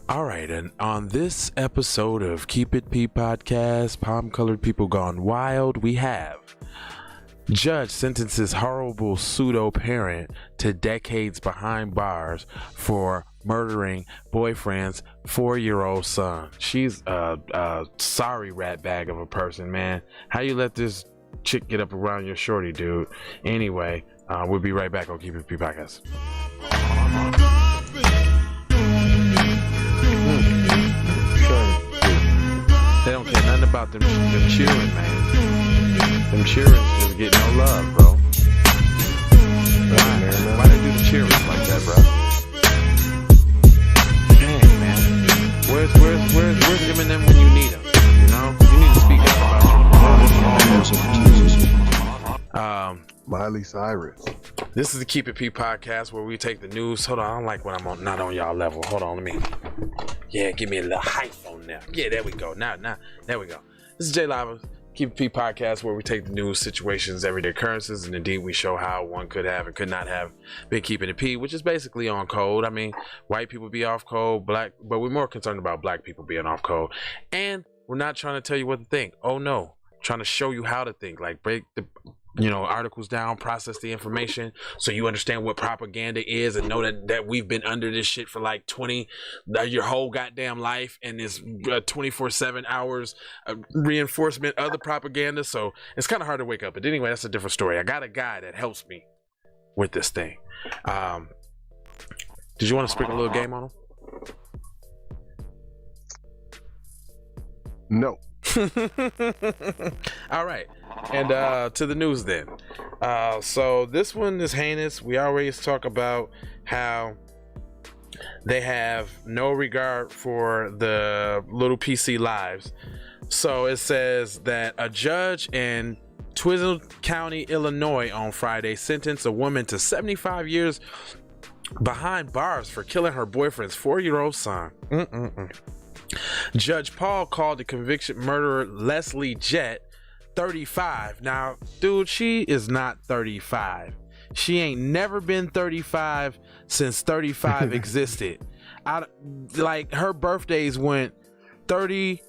All right, and on this episode of Keep It P Podcast, Palm Colored People Gone Wild, we have judge sentences horrible pseudo-parent to decades behind bars for murdering boyfriend's 4-year-old son. She's a sorry rat bag of a person, man. How you let this chick get up around your shorty, dude? Anyway, we'll be right back on Keep It P Podcast. They don't care nothing about them cheering, man. Them cheering is getting no love, bro. Why they do the cheering like that, bro? Dang, man. Where's them and them when you need them? You know, you need to speak up about your Miley Cyrus. This is the Keep It P Podcast where we take the news. Hold on, I don't like when I'm on, not on y'all level. Hold on, give me a little hype on there. Yeah, there we go. Now, there we go. This is J Lava, Keep It P Podcast, where we take the news, situations, everyday occurrences, and indeed we show how one could have and could not have been keeping it P, which is basically on code. I mean, white people be off code, but we're more concerned about black people being off code. And we're not trying to tell you what to think. Oh no, trying to show you how to think, like break the articles down, process the information so you understand what propaganda is and know that we've been under this shit for like your whole goddamn life, and it's 24/7 hours reinforcement of the propaganda. So it's kind of hard to wake up. But anyway, that's a different story. I got a guy that helps me with this thing. Did you want to sprinkle a little game on him? No. All right, and to the news then. So this one is heinous. We always talk about how they have no regard for the little PC lives. So it says that a judge in Twizel County, Illinois on Friday sentenced a woman to 75 years behind bars for killing her boyfriend's 4-year-old son. Judge Paul called the convicted murderer Leslie Jett 35. Now, dude, she is not 35. She ain't never been 35 since 35 existed. Like, her birthdays went 30,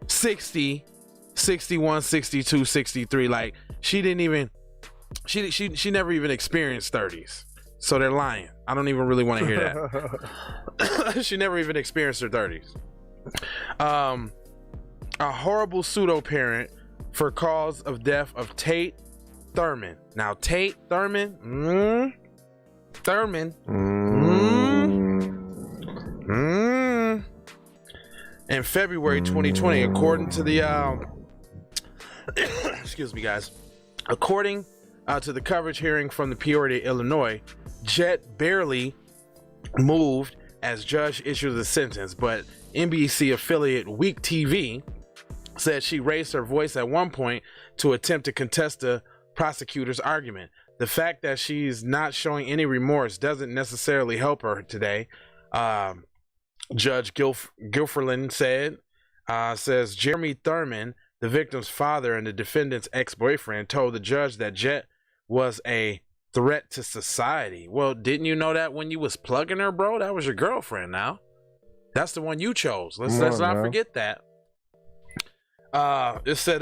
60, 61, 62, 63. Like, she never even experienced 30s. So they're lying. I don't even really want to hear that. She never even experienced her 30s. A horrible pseudo-parent for cause of death of Tate Thurman. Now, Tate Thurman, in February 2020, according to the excuse me, guys. According to the coverage hearing from the Peoria, Illinois, Jett barely moved as judge issued the sentence, but NBC affiliate Week TV said she raised her voice at one point to attempt to contest the prosecutor's argument. The fact that she's not showing any remorse doesn't necessarily help her today. Judge Gilferlin says Jeremy Thurman, the victim's father and the defendant's ex-boyfriend, told the judge that Jett was a threat to society. Well, didn't you know that when you was plugging her, bro? That was your girlfriend. Now that's the one you chose. Let's not forget that. It said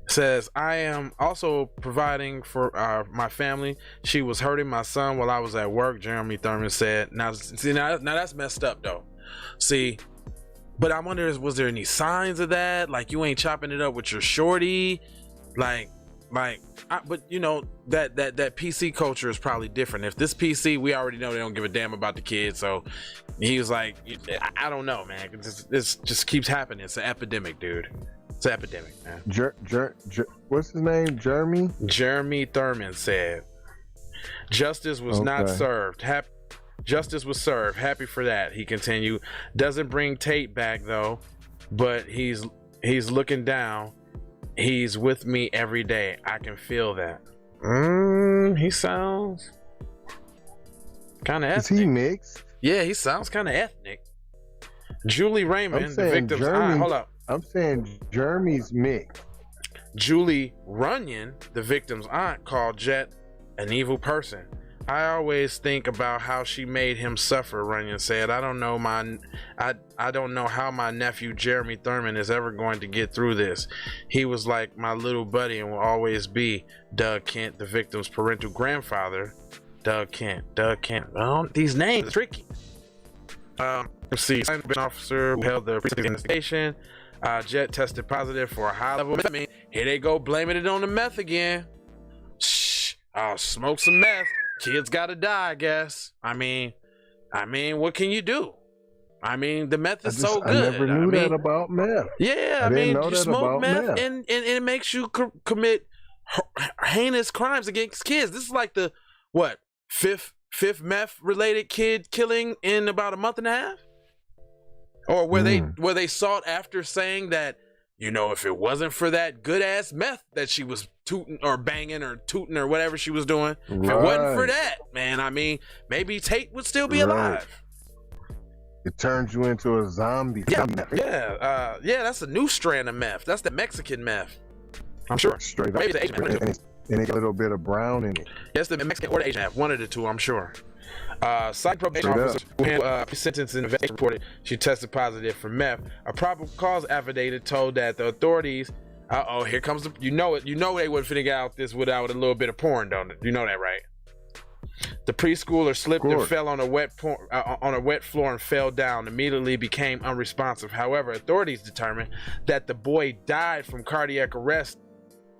says I am also providing for my family. She was hurting my son while I was at work, Jeremy Thurman said. Now that's messed up though. See, but I wonder, was there any signs of that? Like, you ain't chopping it up with your shorty, but you know, that PC culture is probably different. If this PC, we already know they don't give a damn about the kids. So he was like, I don't know, man. This just keeps happening. It's an epidemic, dude. It's an epidemic, man. What's his name? Jeremy Thurman said justice was not served. Justice was served. Happy for that. He continued. Doesn't bring Tate back though, but he's looking down. He's with me every day. I can feel that. He sounds kind of ethnic. Is he mixed? Yeah, he sounds kind of ethnic. Julie Raymond, the victim's aunt. Hold up. I'm saying Jeremy's mixed. Julie Runyon, the victim's aunt, called Jett an evil person. I always think about how she made him suffer, Runyon said. I don't know how my nephew Jeremy Thurman is ever going to get through this. He was like my little buddy and will always be. Doug Kent, the victim's parental grandfather. Doug Kent. These names are tricky. Let's see. An officer who held the precinct investigation. Jet tested positive for a high level of meth. Here they go blaming it on the meth again. Shh. I'll smoke some meth. Kids gotta die, I guess. I mean, what can you do? I mean, the meth is so good. I never knew that about meth. Yeah, I mean, you smoke meth and it makes you commit heinous crimes against kids. This is like the fifth meth related kid killing in about a month and a half, or where they sought after saying that, you know, if it wasn't for that good ass meth that she was tooting or banging or tooting or whatever she was doing, if it wasn't for that, man, I mean, maybe Tate would still be alive. It turns you into a zombie. Yeah, that's a new strand of meth. That's the Mexican meth, I'm sure. Straight up. Maybe the Asian meth. And a little bit of brown in it. Yes, the Mexican or the Asian meth, one of the two, I'm sure. Site probation officer who sentence and investigation reported she tested positive for meth. A probable cause affidavit told that the authorities, here comes the, you know they wouldn't finna get out this without a little bit of porn, don't it? You know that, right? The preschooler slipped and fell on a wet floor and fell down. Immediately became unresponsive. However, authorities determined that the boy died from cardiac arrest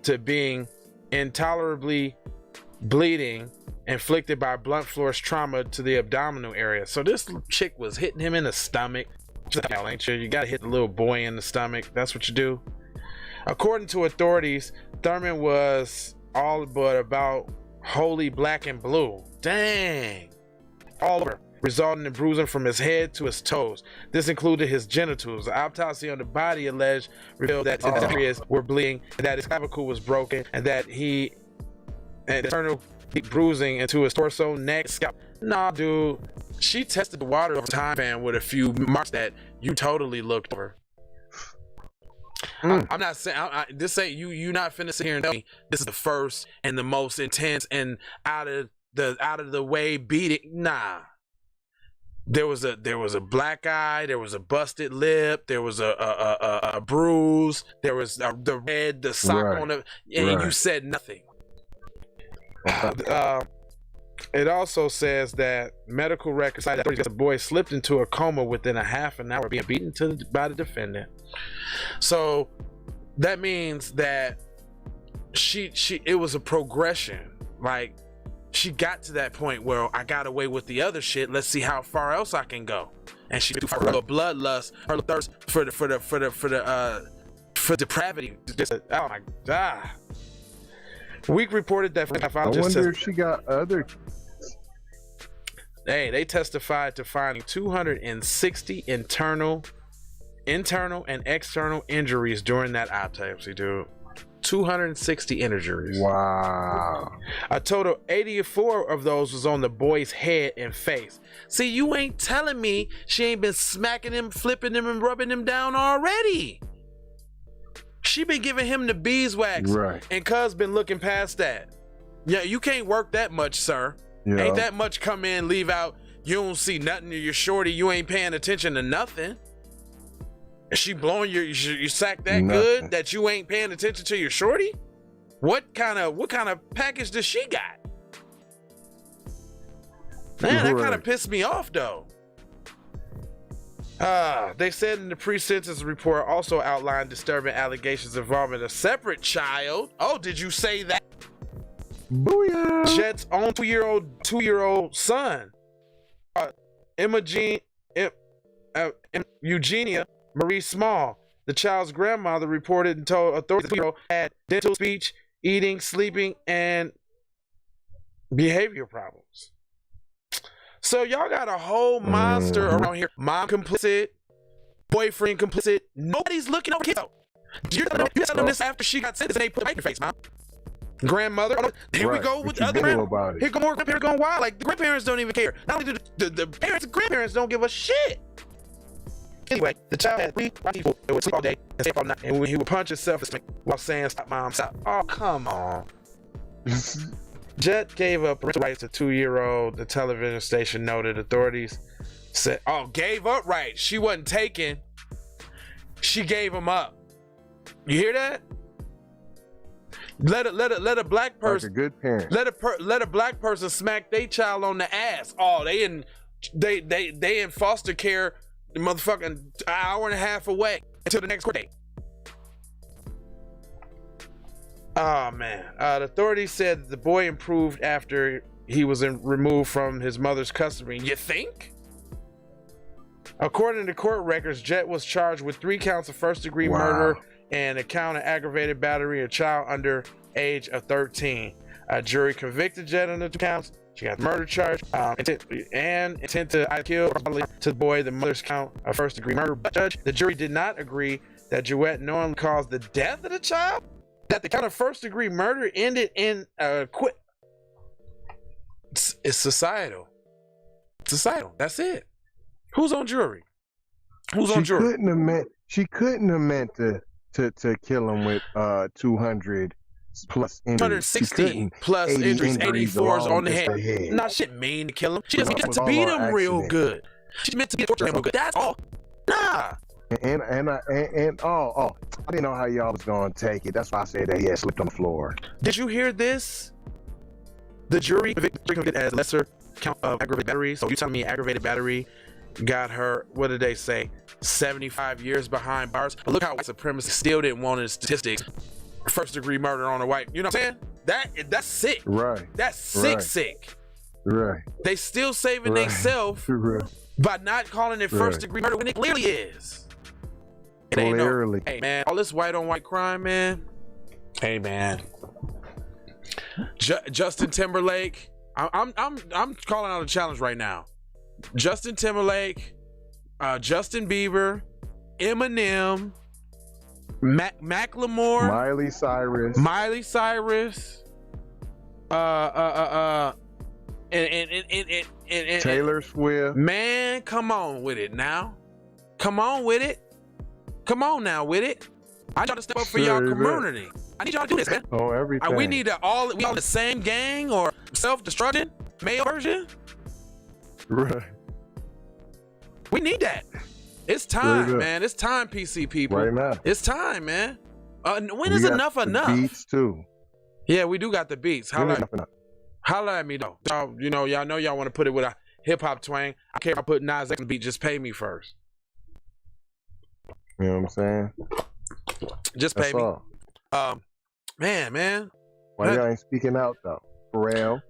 to being intolerably bleeding inflicted by blunt force trauma to the abdominal area. So this chick was hitting him in the stomach. Ain't you? You gotta hit the little boy in the stomach. That's what you do. According to authorities, Thurman was all but about wholly black and blue. Dang. All over, resulting in bruising from his head to his toes. This included his genitals. The autopsy on the body revealed that his areas were bleeding, that his clavicle was broken, and that he had internal deep bruising into his torso, neck, scalp. Nah, dude. She tested the water over time span with a few marks that you totally looked over. I'm not saying this ain't you not finna sit here and tell me this is the first and the most intense and out of the way beating. Nah. There was a black eye, there was a busted lip, there was a bruise, there was the sock on the, and you said nothing. It also says that medical records cite that the boy slipped into a coma within a half an hour being beaten by the defendant. So that means that it was a progression. Like, she got to that point where I got away with the other shit. Let's see how far else I can go. And she her bloodlust, her thirst for depravity. Oh my God. Week reported that. I wonder if she got other. Hey, they testified to finding 260 internal and external injuries during that autopsy, dude. 260 injuries. Wow. A total 84 of those was on the boy's head and face. See, you ain't telling me she ain't been smacking him, flipping him, and rubbing him down already. She been giving him the beeswax, right? And cuz been looking past that. Yeah, you can't work that much, sir. Yeah. Ain't that much come in, leave out. You don't see nothing. You're shorty. You ain't paying attention to nothing. Is she blowing your sack that good that you ain't paying attention to your shorty? What kind of package does she got? Man, that kind of pissed me off though. They said in the pre-sentence report also outlined disturbing allegations involving a separate child. Oh, did you say that? Booyah. Jet's own two-year-old son, Eugenia Marie Small. The child's grandmother reported and told authorities the had dental, speech, eating, sleeping, and behavioral problems. So y'all got a whole monster around here. Mom complicit, boyfriend complicit. Nobody's looking over kids. You're telling them this after she got sentenced and they put a in your face, Mom. Grandmother. Here we go with the other grandparents. Here go more grandparents going wild. Like the grandparents don't even care. Not only do the parents and grandparents don't give a shit. Anyway, the child had 3 people that would sleep all day and stay up all night, and he would punch himself while saying, "Stop, Mom, stop." Oh, come on. Jet gave up rights to 2-year-old. The television station noted. Authorities said, "Oh, gave up rights. She wasn't taken. She gave them up." You hear that? Let a black person, like a good parent. Let a black person smack their child on the ass. Oh, they in foster care, the motherfucking hour and a half away until the next court date. Oh man. The authorities said the boy improved after he was removed from his mother's custody. You think? According to court records, Jet was charged with 3 counts of first-degree murder and a count of aggravated battery of a child under age of 13. A jury convicted Jet on the 2 counts. She got murder charge and intent to kill to the boy. The mother's count of first-degree murder. But the jury did not agree that Jewett knowingly caused the death of the child. That the count of first-degree murder ended in quit. It's societal. Societal. That's it. Who's on jury? Who's on jury? She couldn't have meant to kill him with 200 plus injuries. 160 plus injuries, 84s on the head. Nah, shit mean to kill him. She just meant to beat him real good. She meant to torture him real good. That's all. Nah. And I didn't know how y'all was gonna take it. That's why I said that he had slipped on the floor. Did you hear this? The jury convicted as lesser count of aggravated battery. So you telling me aggravated battery got her, what did they say, 75 years behind bars? But look how white supremacists still didn't want his statistics. First degree murder on a white, you know what I'm saying? That's sick. Right. That's sick. Right. They still saving themselves by not calling it first degree murder when it clearly is. It ain't no, hey man, all this white on white crime, man. Hey man. Justin Timberlake. I'm calling out a challenge right now. Justin Timberlake, Justin Bieber, Eminem, Macklemore, Miley Cyrus, and Taylor Swift. Man, come on with it now. Come on with it. Come on now with it. I need y'all to step up for y'all community. I need y'all to do this, man. Oh, everything. We need to all in the same gang or self-destruction, male version. Right. We need that. It's time, man. It's time, PC people. Right now. It's time, man. When is enough enough? Beats too. Yeah, we do got the beats. Holla at me though. Y'all know y'all want to put it with a hip hop twang. I care if I put Nas on the beat. Just pay me first. You know what I'm saying? Just pay me. Man. Why y'all ain't speaking out though? Pharrell.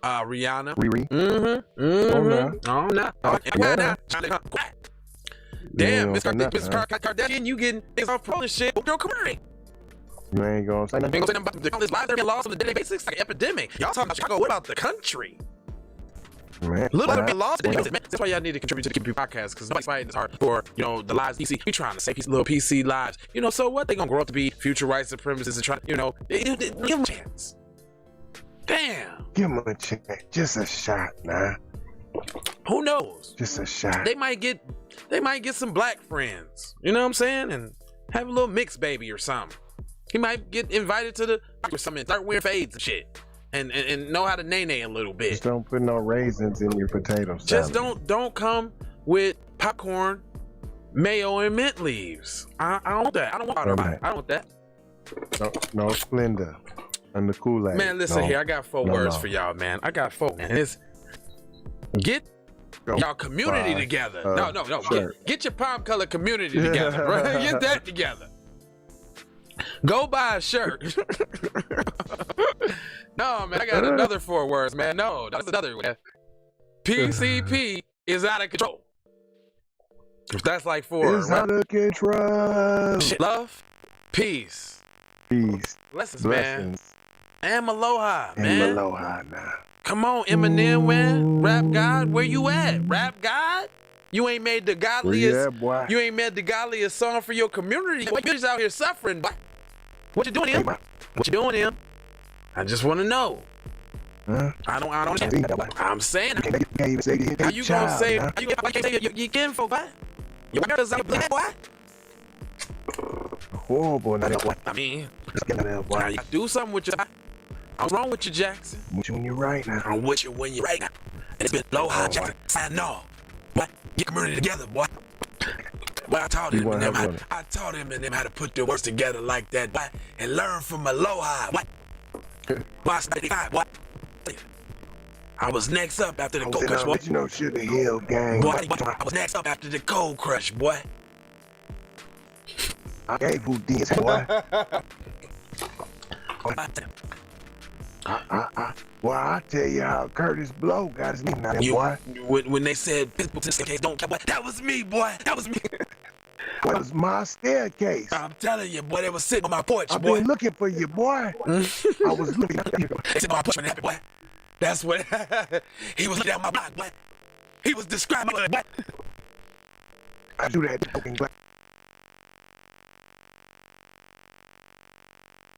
Rihanna. Riri. Oh no. Damn, Miss Kardashian, you getting things off pro and shit with your community. You ain't gonna say nothing. You ain't gonna say nothing about this lives that are lost on a daily basis. It's like an epidemic. Y'all talking about Chicago. What about the country? Man, little bit lost. That's why y'all need to contribute to the KPP podcast, because nobody's fighting this hard for the lives PC. We trying to save little PC lives. So what? They gonna grow up to be future white supremacists and try. Give them a chance. Damn. Give them a chance. Just a shot, man. Who knows? Just a shot. They might get some black friends. You know what I'm saying? And have a little mixed baby or something. He might get invited to the or something, start wearing fades and shit. And know how to nay a little bit. Just don't put no raisins in your potato salad. Just don't come with popcorn, mayo, and mint leaves. I don't want that. I don't want water. I don't want that. No Splenda and the Kool-Aid. Man, listen here. I got 4 words for y'all, man. I got 4. Man, it's get y'all community together. No. Get your palm color community together, bro. Get that together. Go buy a shirt. No, man, I got another 4 words, man. No, that's another one. PCP is out of control. If that's like 4, it's out of control. Love, peace, blessings, man, and aloha, man. Aloha now. Come on, Eminem, man. Rap God, where you at? Rap God? You ain't made the godliest. You ain't made the godliest song for your community. You're just out here suffering, boy. What you doing, him? What you doing, him? I just want to know. Huh? I don't. I'm saying. How you gonna say? How you can't say you kinfolk, boy? Your girl's out black, boy. horrible now, boy. I mean, Let's get out of there, boy. now you do something with you. What's wrong with you, Jackson? I'm with you when you're right now. I'm with you when you're right now. It's been low high, Jackson. I know. Boy, get community together, boy. Boy, I taught him and them how to put their words together like that, boy, and learn from Aloha, boy. Boy, I studied, boy. I was next up after the Cold Crush, boy. You know, Sugar Hill gang. Boy, I was next up after the Cold Crush, boy. I gave who this, boy. Well, I tell you how Curtis Blow got his name out, boy. When they said Pittsburgh staircase don't count, boy, that was me, boy. That was me. That was my staircase. I'm telling you, boy, they was sitting on my porch, I've boy. been looking for you, boy. I was looking at you. They sitting on my porch when it happened, boy. That's what he was looking at my block, boy. He was describing it, boy. I do that fucking black.